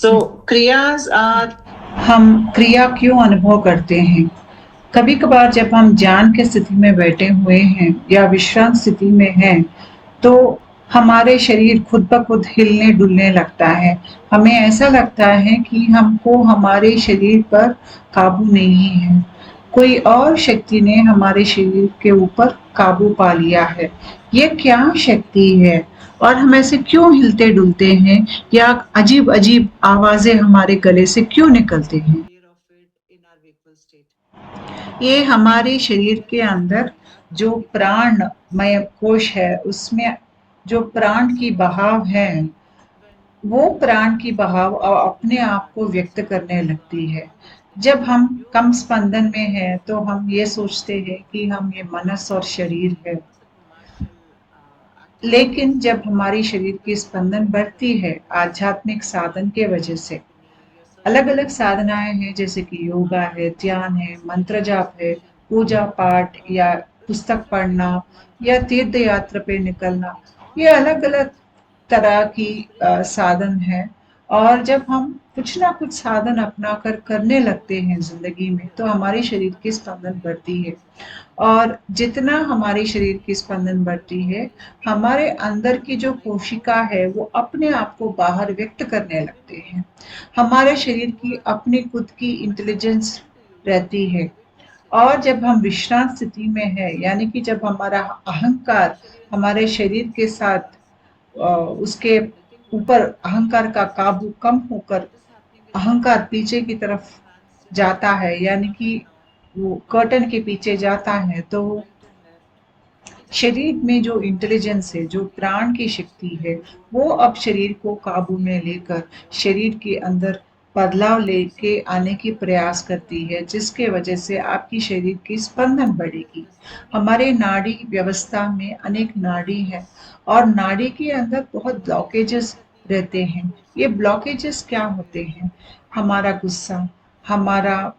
So kriyas are हम क्रिया क्यों अनुभव करते हैं? कभी कभार जब हम ध्यान की स्थिति में बैठे हुए हैं या विश्रांत स्थिति में हैं, तो हमारे शरीर खुद ब खुद हिलने डुलने लगता है। हमें ऐसा लगता है कि हमको हमारे शरीर पर काबू नहीं है। कोई और शक्ति ने हमारे शरीर के ऊपर काबू पा लिया है। ये क्या शक्ति है और हम ऐसे क्यों हिलते डुलते हैं या अजीब अजीब आवाजें हमारे गले से क्यों निकलते हैं? ये हमारे शरीर के अंदर जो प्राणमय कोश है, उसमें जो प्राण की बहाव है, वो प्राण की बहाव अपने आप को व्यक्त करने लगती है। जब हम कम स्पंदन में हैं, तो हम ये सोचते हैं कि हम ये मनस और शरीर है। लेकिन जब हमारी शरीर की स्पंदन बढ़ती है आध्यात्मिक साधन के वजह से, अलग अलग साधनाएं हैं जैसे कि योगा है, ध्यान है, मंत्र जाप है, पूजा पाठ या पुस्तक पढ़ना या तीर्थ यात्रा पे निकलना, ये अलग अलग तरह की साधन है। और जब हम कुछ ना कुछ साधन अपना कर करने लगते हैं जिंदगी में, तो हमारे शरीर की स्पंदन बढ़ती है। और जितना हमारे शरीर की स्पंदन बढ़ती है, हमारे अंदर की जो कोशिका है वो अपने आप को बाहर व्यक्त करने लगते हैं। हमारे शरीर की अपनी खुद की इंटेलिजेंस रहती है। और जब हम विश्रांत स्थिति में है, यानी कि जब हमारा अहंकार हमारे शरीर के साथ उसके ऊपर अहंकार का काबू कम होकर अहंकार पीछे की तरफ जाता है, यानी कि वो कर्टन के पीछे जाता है, तो शरीर में जो इंटेलिजेंस है, जो प्राण की शक्ति है, वो अब शरीर को काबू में लेकर शरीर के अंदर बदलाव लेके आने की प्रयास करती है, जिसके वजह से आपकी शरीर की स्पंदन बढ़ेगी। हमारे नाड़ी व्यवस्था में अनेक नाड़ी है और नाड़ी के अंदर बहुत ब्लॉकेजेस रहते हैं। ये ब्लॉकेजेस क्या होते हैं? हमारा गुस्सा, हमारा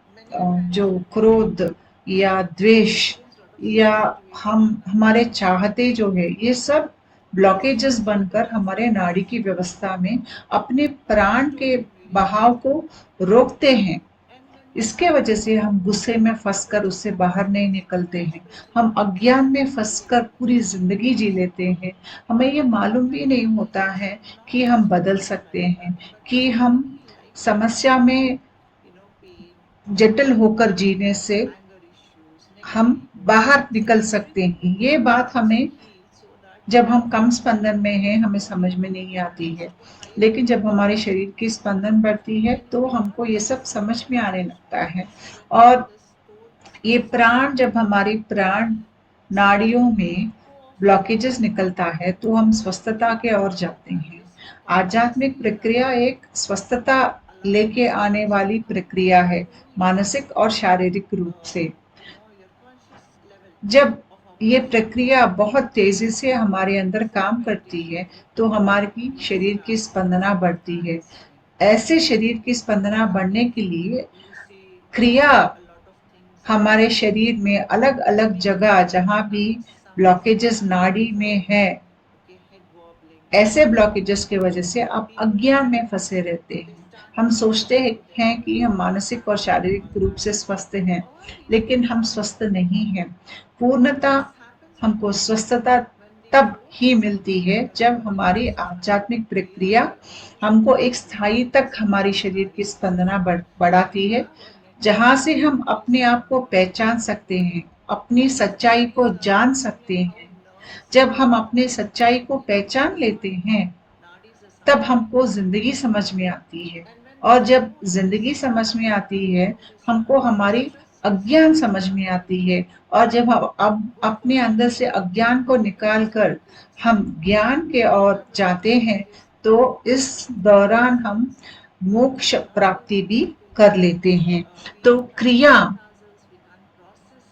जो क्रोध या द्वेष या हम हमारे चाहते जो है, ये सब ब्लॉकेजेस बनकर हमारे नाड़ी की व्यवस्था में अपने प्राण के बहाव को रोकते हैं। इसके वजह से हम गुस्से में फंसकर उससे बाहर नहीं निकलते हैं। हम अज्ञान में फंसकर पूरी जिंदगी जी लेते हैं। हमें ये मालूम भी नहीं होता है कि हम बदल सकते हैं, कि हम समस्या में जटिल होकर जीने से हम बाहर निकल सकते हैं। ये बात हमें जब हम कम स्पंदन में हैं हमें समझ में नहीं आती है। लेकिन जब हमारे शरीर की स्पंदन बढ़ती है तो हमको ये सब समझ में आने लगता है। और ये प्राण, जब हमारी प्राण नाड़ियों में ब्लॉकेजेस निकलता है तो हम स्वस्थता के ओर जाते हैं। आध्यात्मिक प्रक्रिया एक स्वस्थता लेके आने वाली प्रक्रिया है, मानसिक और शारीरिक रूप से। जब ये प्रक्रिया बहुत तेजी से हमारे अंदर काम करती है, तो हमारी शरीर की स्पंदना बढ़ती है। ऐसे शरीर की स्पंदना बढ़ने के लिए क्रिया हमारे शरीर में अलग अलग जगह जहाँ भी ब्लॉकेजेस नाड़ी में है, ऐसे ब्लॉकेजेस की वजह से आप अज्ञान में फंसे रहते हैं। हम सोचते हैं कि हम मानसिक और शारीरिक रूप से स्वस्थ हैं, लेकिन हम स्वस्थ नहीं हैं। पूर्णता हमको स्वस्थता तब ही मिलती है जब हमारी आध्यात्मिक प्रक्रिया हमको एक स्थायी तक हमारी शरीर की स्पंदना बढ़ाती है, जहां से हम अपने आप को पहचान सकते हैं, अपनी सच्चाई को जान सकते हैं। जब हम अपने सच्चाई को पहचान लेते हैं, तब हमको जिंदगी समझ में आती है। और जब जिंदगी समझ में आती है, हमको हमारी अज्ञान समझ में आती है। और जब हम अब अपने अंदर से अज्ञान को निकाल कर हम ज्ञान के ओर जाते हैं, तो इस दौरान हम मोक्ष प्राप्ति भी कर लेते हैं। तो क्रिया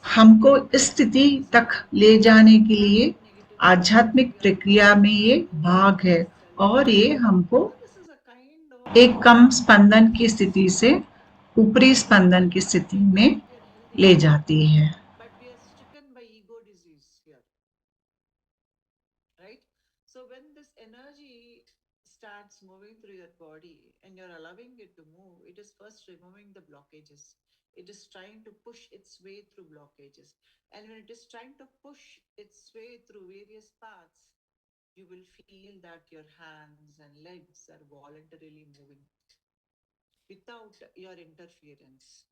हमको इस स्थिति तक ले जाने के लिए आध्यात्मिक प्रक्रिया में ये भाग है। और ये हमको एक कम स्पंदन की स्थिति से ऊपरी स्पंदन की स्थिति में ले जाती है। starts moving through your body and you're allowing it to move, it is first removing the blockages. It is trying to push its way through blockages. And when it is trying to push its way through various paths, you will feel that your hands and legs are voluntarily moving without your interference.